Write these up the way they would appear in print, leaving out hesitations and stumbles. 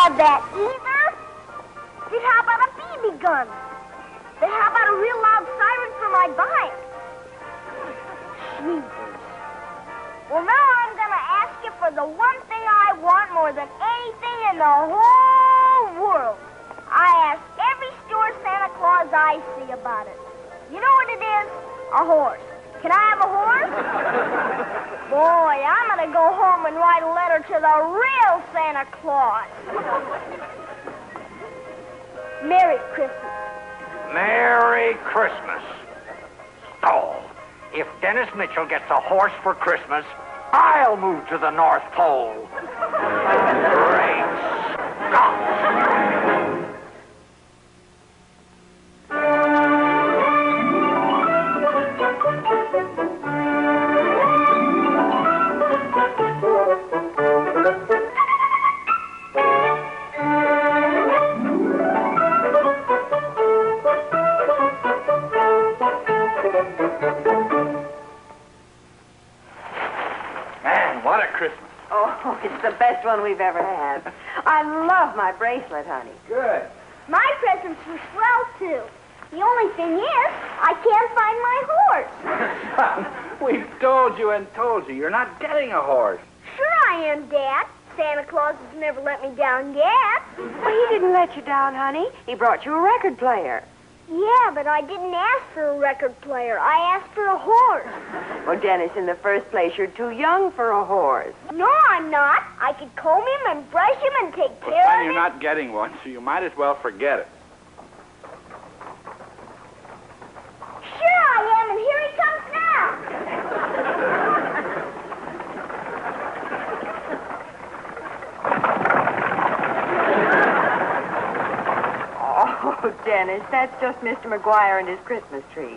have that either. Then how about a BB gun? Then how about a real loud siren for my bike? Jeepers. Well, now I'm gonna ask you for the one thing I want more than anything in the whole world. I ask every store Santa Claus I see about it. You know what it is? A horse. Can I have a horse? Boy, I'm gonna go home and write a letter to the real Santa Claus. Merry Christmas. Merry Christmas. Oh, if Dennis Mitchell gets a horse for Christmas, I'll move to the North Pole. Great Scott. It's the best one we've ever had. I love my bracelet, honey. Good. My presents were swell, too. The only thing is, I can't find my horse. We've told you and told you. You're not getting a horse. Sure I am, Dad. Santa Claus has never let me down yet. Well, he didn't let you down, honey. He brought you a record player. Yeah, but I didn't ask for a record player. I asked for a horse. Well, Dennis, in the first place, you're too young for a horse. No, I'm not. I could comb him and brush him and take care of him. You're not getting one, so you might as well forget it. Sure I am, and here he comes now. Oh, Dennis, that's just Mr. McGuire and his Christmas tree.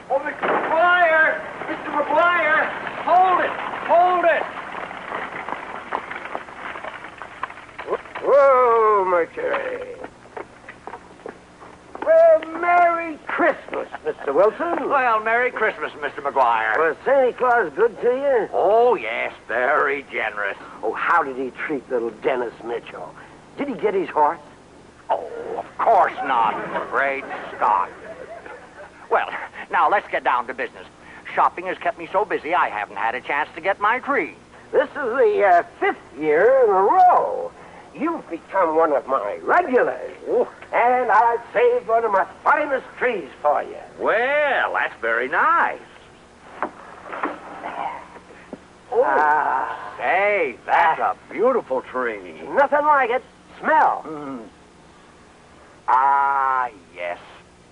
Oh, Mr. McGuire! Mr. McGuire! Hold it! Hold it! Whoa, Mercury. Well, Merry Christmas, Mr. Wilson. Well, Merry Christmas, Mr. McGuire. Was Santa Claus good to you? Oh, yes, very generous. Oh, how did he treat little Dennis Mitchell? Did he get his horse? Oh, of course not. Great Scott. Well, now let's get down to business. Shopping has kept me so busy I haven't had a chance to get my tree. This is the 5th year in a row. You've become one of my regulars. And I've saved one of my finest trees for you. Well, that's very nice. Oh. Say, that's a beautiful tree. Nothing like it. Smell. Ah, yes.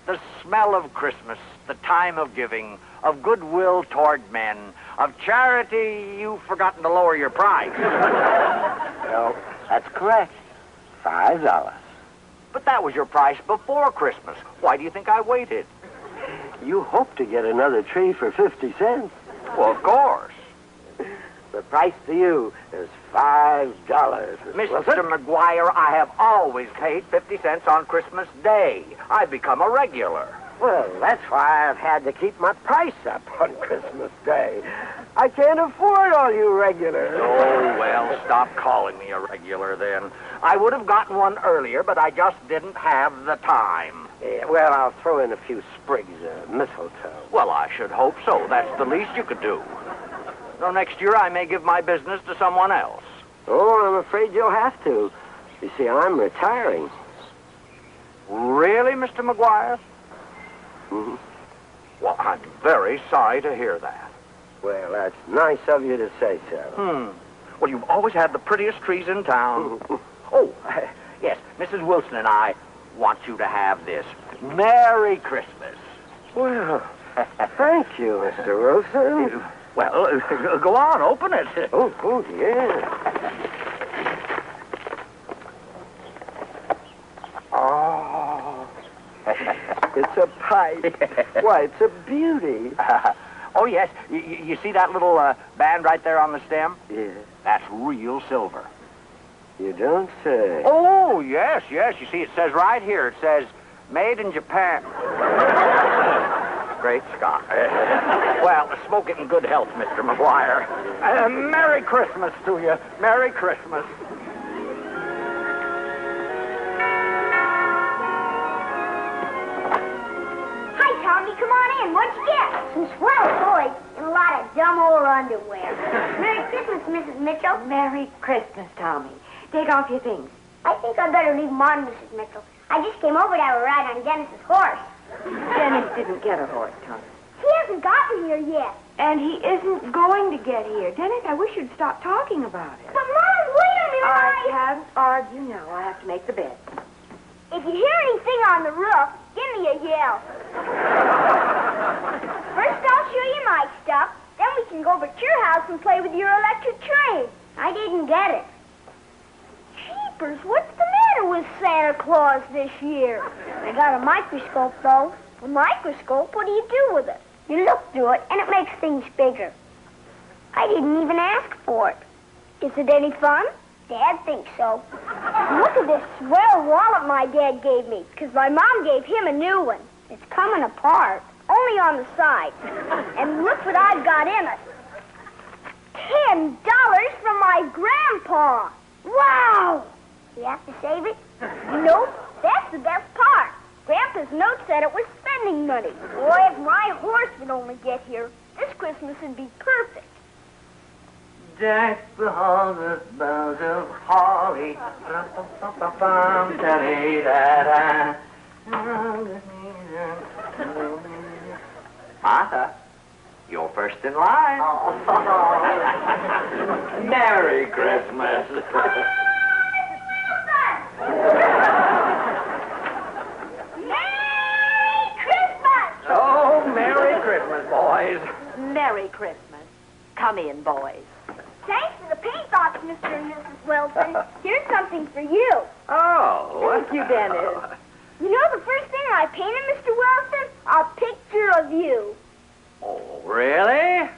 The smell of Christmas, the time of giving, of goodwill toward men, of charity. You've forgotten to lower your price. No, that's correct. $5. But that was your price before Christmas. Why do you think I waited? You hope to get another tree for 50 cents. Well, of course. The price to you is $5. Mr. McGuire, I have always paid 50 cents on Christmas Day. I've become a regular. Well, that's why I've had to keep my price up on Christmas Day. I can't afford all you regulars. Oh, well, stop calling me a regular then. I would have gotten one earlier, but I just didn't have the time. Yeah, well, I'll throw in a few sprigs of mistletoe. Well, I should hope so. That's the least you could do. So next year I may give my business to someone else. Oh, I'm afraid you'll have to. You see, I'm retiring. Really, Mr. McGuire? Mm-hmm. Well, I'm very sorry to hear that. Well, that's nice of you to say so. Well, you've always had the prettiest trees in town. Oh, yes, Mrs. Wilson and I want you to have this. Merry Christmas. Well, thank you, Mr. Wilson. Well, go on, open it. Oh, yeah. Oh, it's a pipe. Why, it's a beauty. Oh, yes. You see that little band right there on the stem? Yeah. That's real silver. You don't say. Oh, yes. You see, it says right here, it says, made in Japan. Great Scott. Well, smoke it in good health, Mr. McGuire. Merry Christmas to you. Merry Christmas. What'd you get? Some swell toys and a lot of dumb old underwear. Merry Christmas, Mrs. Mitchell. Merry Christmas, Tommy. Take off your things. I think I'd better leave them on, Mrs. Mitchell. I just came over to have a ride on Dennis's horse. Dennis didn't get a horse, Tommy. He hasn't gotten here yet. And he isn't going to get here. Dennis, I wish you'd stop talking about it. But, Mom, wait a minute. I can't argue now. I have to make the bed. If you hear anything on the roof, give me a yell. First, I'll show you my stuff. Then we can go over to your house and play with your electric train. I didn't get it. Jeepers, what's the matter with Santa Claus this year? I got a microscope, though. A microscope? What do you do with it? You look through it, and it makes things bigger. I didn't even ask for it. Is it any fun? Dad thinks so. Look at this swell wallet my dad gave me, because my mom gave him a new one. It's coming apart, only on the side. And look what I've got in it. $10 from my grandpa. Wow! You have to save it? Nope, that's the best part. Grandpa's note said it was spending money. Boy, if my horse would only get here, this Christmas would be perfect. Deck the halls with boughs of holly. Martha, you're first in line. Merry Christmas. Merry Christmas! Oh, Merry Christmas, boys. Merry Christmas. Come in, boys. Thanks for the paint thoughts, Mr. and Mrs. Wilson. Here's something for you. Oh. Thank you, Dennis. You know the first thing I painted, Mr. Wilson? A picture of you. Oh, really?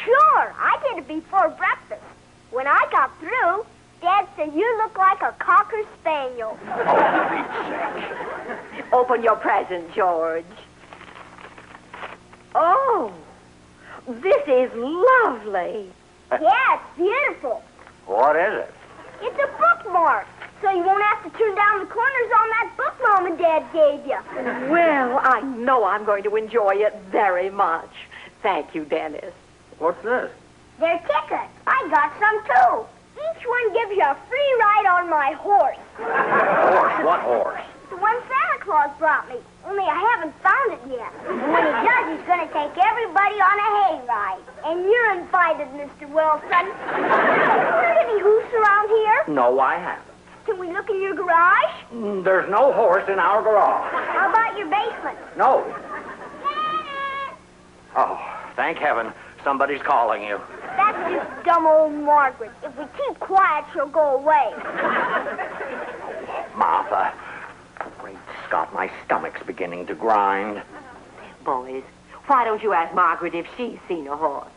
Sure, I did it before breakfast. When I got through, Dad said you look like a Cocker Spaniel. Oh, Pete's sake. Open your present, George. Oh, this is lovely. Yeah, it's beautiful. What is it? It's a bookmark, so you won't have to turn down the corners on that book Mom and Dad gave you. Well, I know I'm going to enjoy it very much. Thank you, Dennis. What's this? They're tickets. I got some, too. Each one gives you a free ride on my horse. Horse? What horse? The one Santa Claus brought me, only I haven't found it yet. And when he does, he's going to take everybody on a hayride. And you're invited, Mr. Wilson. Have you heard any hoots around here? No, I haven't. Can we look in your garage? There's no horse in our garage. How about your basement? No. Oh, thank heaven. Somebody's calling you. That's just dumb old Margaret. If we keep quiet, she'll go away. Martha. Great Scott, my stomach's beginning to grind. Boys, why don't you ask Margaret if she's seen a horse?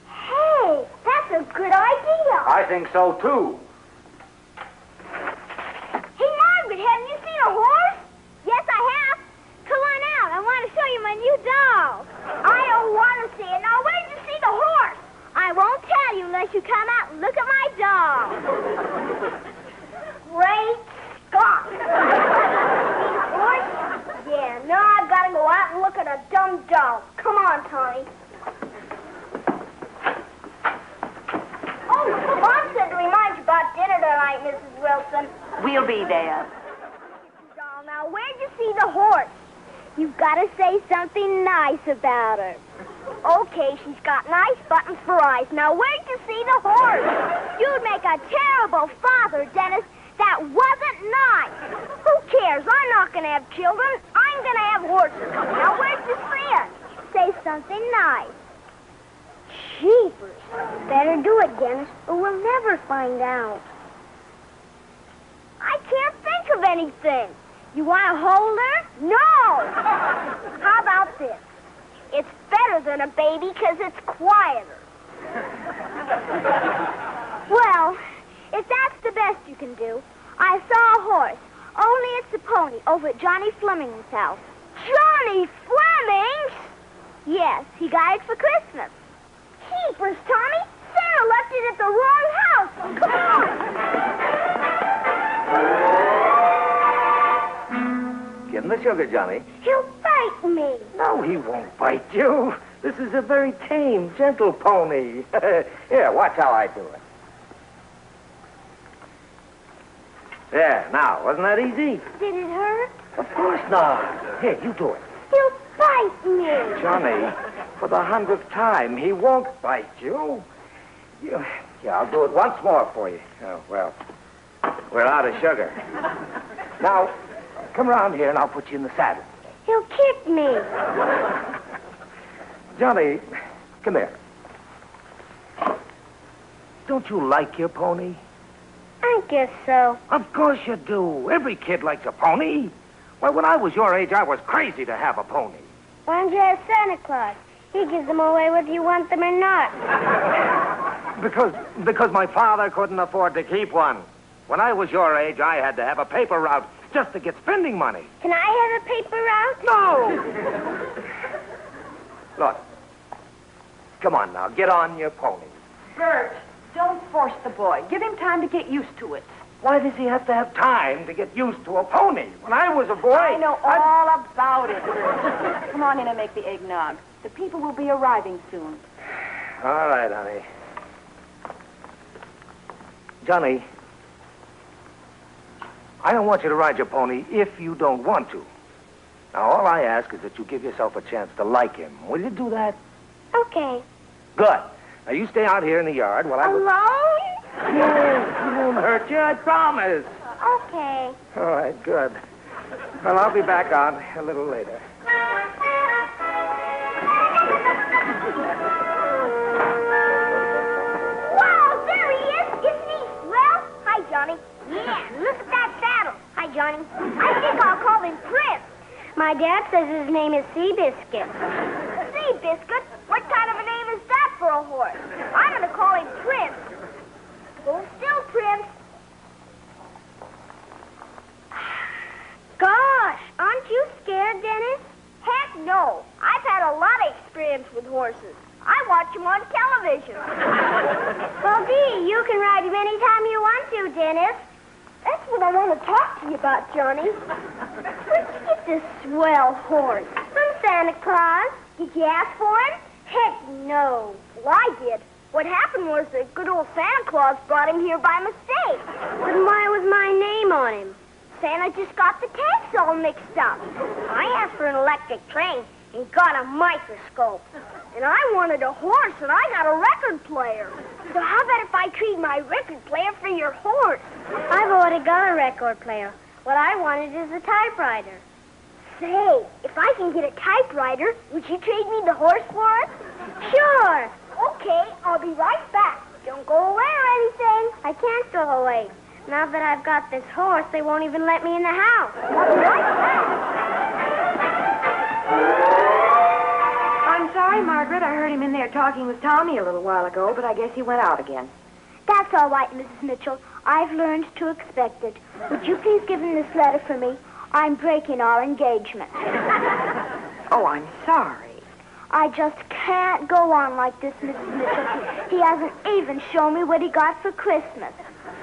Hey, that's a good idea. I think so, too. Hey, Margaret, haven't you seen a horse? Yes, I have. Come on out. I want to show you my new doll. I don't want to see it. Now, where'd you see the horse? I won't tell you unless you come out and look at my doll. Great Scott. Horse? Yeah, now I've got to go out and look at a dumb doll. Come on, Tony. Oh, Mom said to remind you about dinner tonight, Mrs. Wilson. We'll be there. Doll, now where'd you see the horse? You've got to say something nice about her. Okay, she's got nice buttons for eyes. Now where'd you see the horse? You'd make a terrible father, Dennis. That wasn't nice. Who cares? I'm not going to have children. I'm going to have horses. Now where'd you see it? Say something nice. Jeepers. Better do it, Dennis, or we'll never find out. I can't think of anything. You want to hold her? No! How about this? It's better than a baby because it's quieter. Well, if that's the best you can do, I saw a horse. Only it's a pony over at Johnny Fleming's house. Johnny Fleming's? Yes, he got it for Christmas. Keepers, Tommy! Sarah left it at the wrong house! Come on! Give him the sugar, Johnny. He'll fight bite me. No, he won't bite you. This is a very tame, gentle pony. Here, watch how I do it. There, now, wasn't that easy? Did it hurt? Of course not. Here, you do it. He'll bite me. Johnny, for the 100th time, he won't bite you. Yeah, I'll do it once more for you. Oh, well, we're out of sugar. Now, come around here and I'll put you in the saddle. He'll kick me. Johnny, come here. Don't you like your pony? I guess so. Of course you do. Every kid likes a pony. Well, when I was your age, I was crazy to have a pony. Why don't you ask Santa Claus? He gives them away whether you want them or not. Because my father couldn't afford to keep one. When I was your age, I had to have a paper route just to get spending money. Can I have a paper route? No! Look. Come on now, get on your pony. Bert, don't force the boy. Give him time to get used to it. Why does he have to have time to get used to a pony? When I was a boy... I know all about it, Bert. Come on in and make the eggnog. The people will be arriving soon. All right, honey. Johnny, I don't want you to ride your pony if you don't want to. Now, all I ask is that you give yourself a chance to like him. Will you do that? Okay. Good. Now, you stay out here in the yard while I... Alone? Yes, he won't hurt you, I promise. Okay. All right, good. Well, I'll be back on a little later. Wow, there he is. Isn't he swell? Hi, Johnny. Yeah, look at that saddle. Hi, Johnny. I think I'll call him Prince. My dad says his name is Seabiscuit. Seabiscuit? What kind of a name is that for a horse? I'm going to call him Prince. Hold still, Prince. Gosh, aren't you scared, Dennis? Heck no. I've had a lot of experience with horses. I watch them on television. Well, gee, you can ride him anytime you want to, Dennis. That's what I want to talk to you about, Johnny. Where'd you get this swell horse? From Santa Claus. Did you ask for him? Heck no. Well, I did. What happened was that good old Santa Claus brought him here by mistake. But why was my name on him? Santa just got the tags all mixed up. I asked for an electric train and got a microscope. And I wanted a horse, and I got a record player. So how about if I trade my record player for your horse? I've already got a record player. What I wanted is a typewriter. Say, if I can get a typewriter, would you trade me the horse for it? Sure. Okay, I'll be right back. Don't go away or anything. I can't go away. Now that I've got this horse, they won't even let me in the house. I'll be right back. I'm sorry, Margaret. I heard him in there talking with Tommy a little while ago, but I guess he went out again. That's all right, Mrs. Mitchell. I've learned to expect it. Would you please give him this letter for me? I'm breaking our engagement. Oh, I'm sorry. I just can't go on like this, Mrs. Mitchell. He hasn't even shown me what he got for Christmas.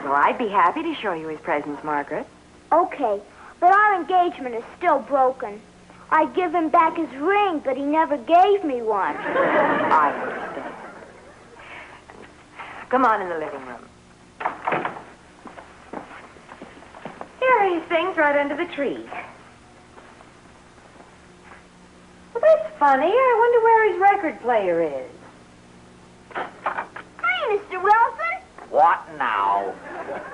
Well, I'd be happy to show you his presents, Margaret. Okay, but our engagement is still broken. I'd give him back his ring, but he never gave me one. I understand. Come on in the living room. Here are his things right under the tree. Well, that's funny. I wonder where his record player is. Hi, Mr. Wilson. What now?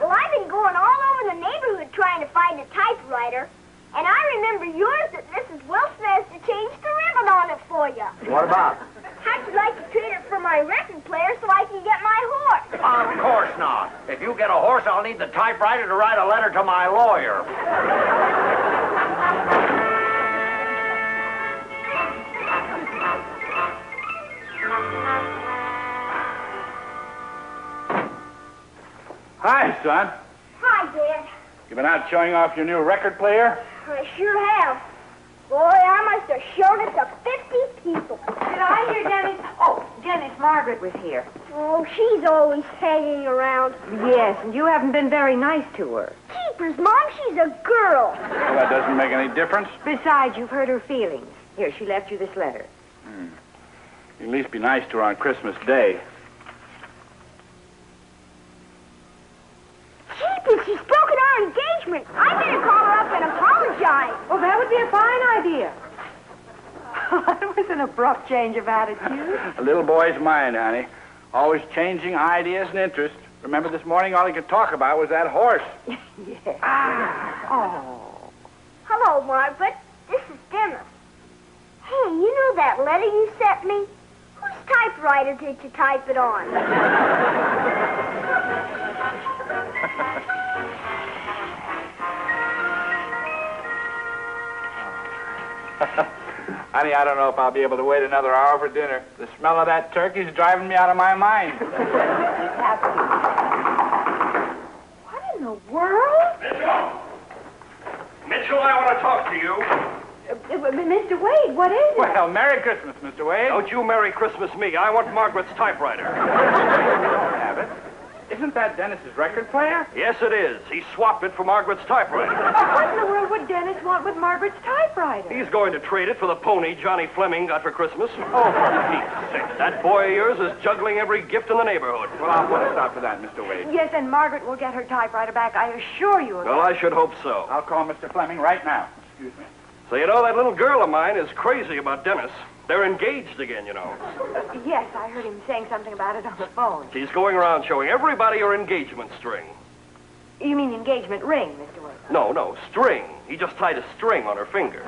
Well, I've been going all over the neighborhood trying to find a typewriter. And I remember yours that Mrs. Wilson has to change the ribbon on it for you. What about? How'd you like to trade it for my record player so I can get my horse? Of course not. If you get a horse, I'll need the typewriter to write a letter to my lawyer. Hi, son. Hi, Dad. You been out showing off your new record player? I sure have. Boy, I must have shown it to 50 people. Did I hear Dennis? Oh, Dennis, Margaret was here. Oh, she's always hanging around. Yes, and you haven't been very nice to her. Keepers, Mom, she's a girl. Well, that doesn't make any difference. Besides, you've hurt her feelings. Here, she left you this letter. You at least be nice to her on Christmas Day. Keepers, she's broken our engagement. I better call her up and apologize. Oh, that would be a fine idea. That was an abrupt change of attitude. A little boy's mind, honey. Always changing ideas and interests. Remember this morning all he could talk about was that horse. Yes. Oh. Hello, Margaret. This is Dennis. Hey, you know that letter you sent me? Whose typewriter did you type it on? Honey, I don't know if I'll be able to wait another hour for dinner. The smell of that turkey's driving me out of my mind. What in the world? Mitchell, I want to talk to you. Mr. Wade, what is it? Well, Merry Christmas, Mr. Wade. Don't you Merry Christmas me. I want Margaret's typewriter. don't have it. Isn't that Dennis's record player? Yes, it is. He swapped it for Margaret's typewriter. What in the world would Dennis want with Margaret's typewriter? He's going to trade it for the pony Johnny Fleming got for Christmas. Oh, for Pete's sake. That boy of yours is juggling every gift in the neighborhood. Well, I'll put a stop to that, Mr. Wade. Yes, and Margaret will get her typewriter back, I assure you of Well, I should hope so. I'll call Mr. Fleming right now. Excuse me. So, you know, that little girl of mine is crazy about Dennis. They're engaged again, you know. Yes, I heard him saying something about it on the phone. She's going around showing everybody her engagement string. You mean engagement ring, Mr. Wade? No, string. He just tied a string on her finger.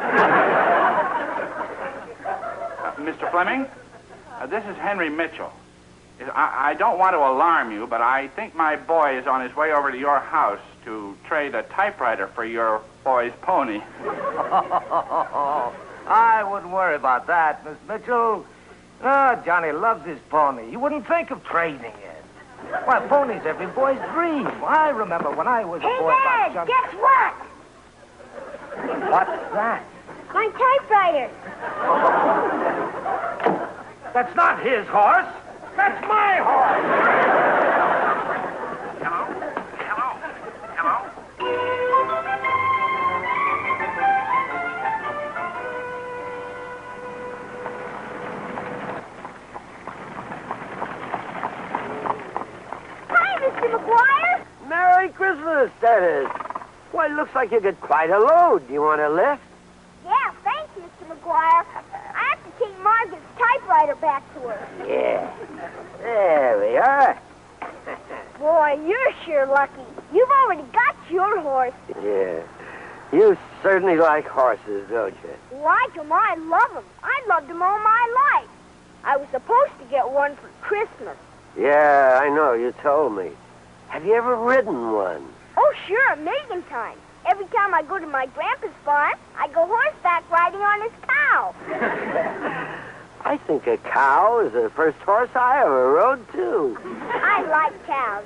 Mr. Fleming, this is Henry Mitchell. I don't want to alarm you, but I think my boy is on his way over to your house to trade a typewriter for your boy's pony. I wouldn't worry about that, Miss Mitchell. Oh, Johnny loves his pony. He wouldn't think of trading it. Why, pony's every boy's dream. I remember when I was a Hey, boy Dad, about guess what? What's that? My typewriter. That's not his horse. That's my horse. Hello? Hi, Mr. McGuire. Merry Christmas, Dennis. Well, it looks like you got quite a load. Do you want a lift? Yeah, thanks, Mr. McGuire. I have to take Margaret's typewriter back to her. Yeah. There we are. Boy, you're sure lucky. You've already got your horse. Yeah. You certainly like horses, don't you? Like 'em, I love 'em. I loved 'em all my life. I was supposed to get one for Christmas. Yeah, I know. You told me. Have you ever ridden one? Oh, sure, a million times. Every time I go to my grandpa's farm, I go horseback riding on his cow. I think a cow is the first horse I ever rode, too. I like cows.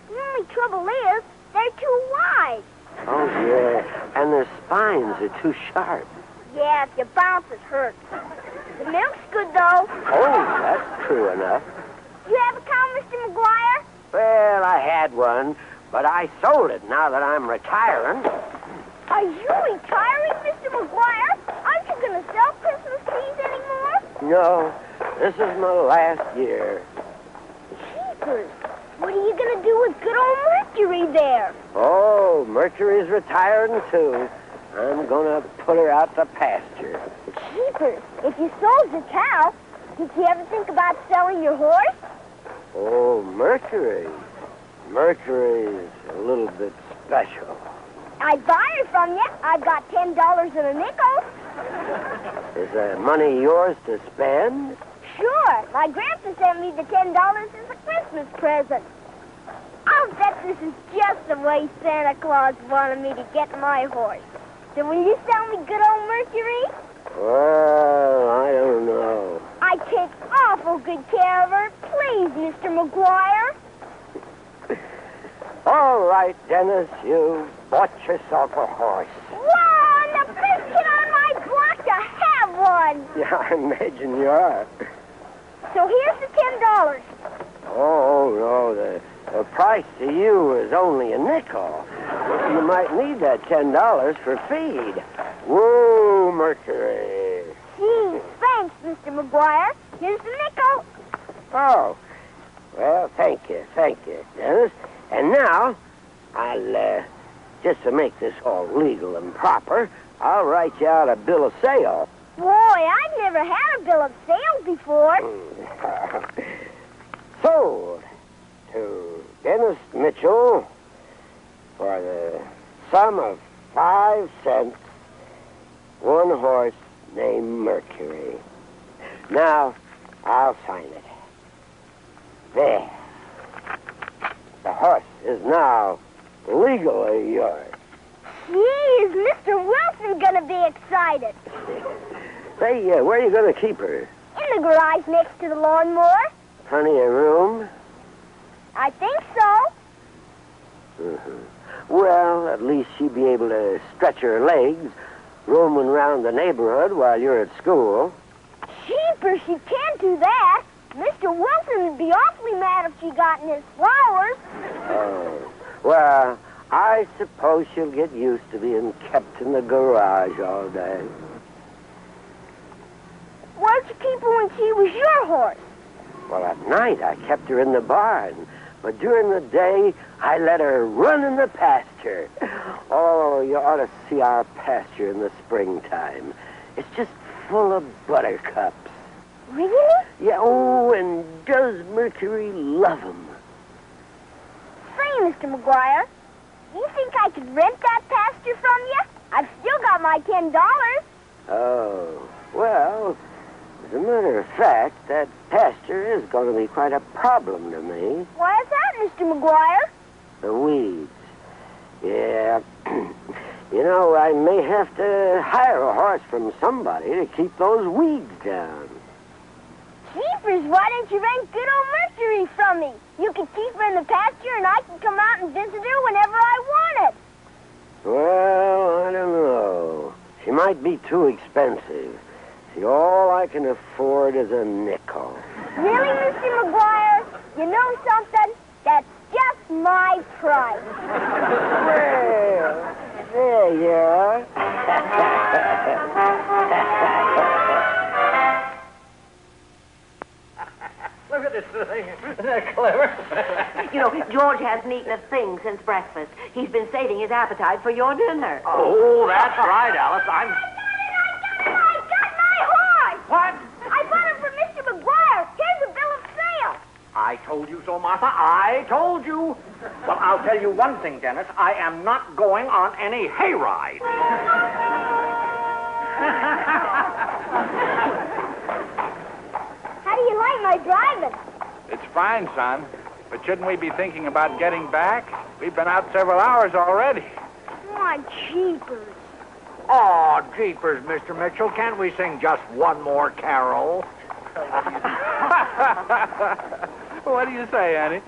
The only trouble is, they're too wide. Oh, yeah. And their spines are too sharp. Yeah, if you bounce, it hurts. The milk's good, though. Oh, that's true enough. You have a cow, Mr. McGuire? Well, I had one, but I sold it now that I'm retiring. Are you retiring, Mr. McGuire? Aren't you going to sell Christmas trees anymore? No, this is my last year. Jeepers. What are you going to do with good old Mercury there? Oh, Mercury's retiring, too. I'm going to put her out to pasture. Jeepers. If you sold your cow, did you ever think about selling your horse? Oh, Mercury. Mercury's a little bit special. I'd buy her from you. I've got $10 and a nickel. Is that money yours to spend? Sure. My grandpa sent me the $10 as a Christmas present. I'll bet this is just the way Santa Claus wanted me to get my horse. So will you sell me good old Mercury? Well, I don't know. I take awful good care of her. Please, Mr. McGuire. All right, Dennis, you bought yourself a horse. Whoa, and the biscuit on my fun. Yeah, I imagine you are. So here's the $10. Oh, no, the price to you is only a nickel. You might need that $10 for feed. Whoa, Mercury. Gee, thanks, Mr. McGuire. Here's the nickel. Oh, well, thank you, Dennis. And now, I'll, just to make this all legal and proper, I'll write you out a bill of sale. Boy, I've never had a bill of sale before. Sold to Dennis Mitchell for the sum of 5 cents, one horse named Mercury. Now, I'll sign it. There. The horse is now legally yours. Gee, is Mr. Wilson gonna be excited? Say, where are you going to keep her? In the garage next to the lawnmower. Plenty of room? I think so. Well, at least she'd be able to stretch her legs, roaming around the neighborhood while you're at school. Cheaper, she can't do that. Mr. Wilson would be awfully mad if she got in his flowers. Oh, well, I suppose she'll get used to being kept in the garage all day. Where'd you keep her when she was your horse? Well, at night I kept her in the barn, but during the day I let her run in the pasture. Oh, you ought to see our pasture in the springtime. It's just full of buttercups. Really? Yeah, oh, and does Mercury love 'em? Say, Mr. McGuire, you think I could rent that pasture from you? I've still got my $10. Oh, well, as a matter of fact, that pasture is going to be quite a problem to me. Why is that, Mr. McGuire? The weeds. Yeah. You know, I may have to hire a horse from somebody to keep those weeds down. Jeepers, why don't you rent good old Mercury from me? You could keep her in the pasture and I can come out and visit her whenever I wanted. Well, I don't know. She might be too expensive. See, all I can afford is a nickel. Really, Mr. McGuire? You know something? That's just my price. Well, there you are. Look at this thing. Isn't that clever? You know, George hasn't eaten a thing since breakfast. He's been saving his appetite for your dinner. Oh, that's right, Alice. I got my horse! What? I bought it from Mr. McGuire. Here's a bill of sale. I told you so, Martha. I told you. Well, I'll tell you one thing, Dennis. I am not going on any hayride. How do you like my driving? It's fine, son. But shouldn't we be thinking about getting back? We've been out several hours already. Oh, jeepers. Oh, jeepers, Mr. Mitchell. Can't we sing just one more carol? What do you say, Annie?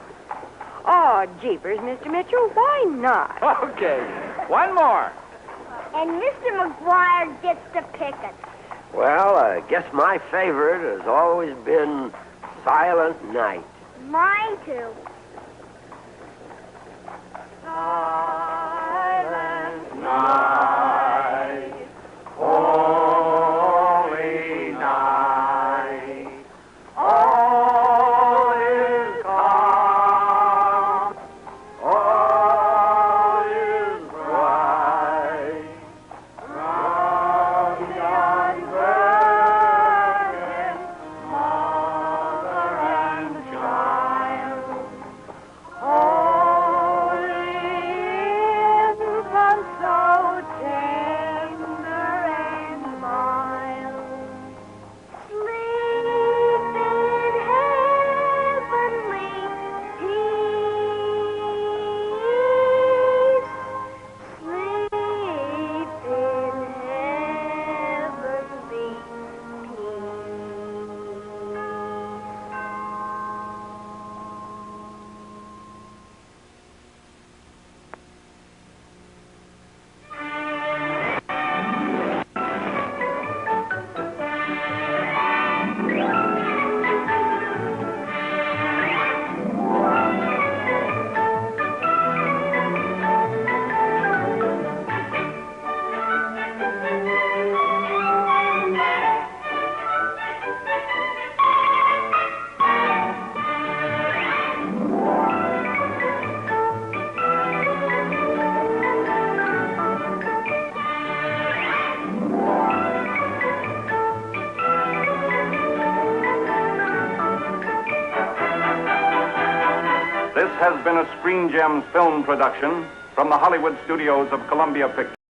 Oh, jeepers, Mr. Mitchell, why not? Okay. One more. And Mr. McGuire gets to pick it. Well, I guess my favorite has always been Silent Night. Mine too. Silent night, holy night, all is calm, all is bright, round yon virgin, mother and child. Holy infant, so This has been a Screen Gems film production from the Hollywood studios of Columbia Pictures.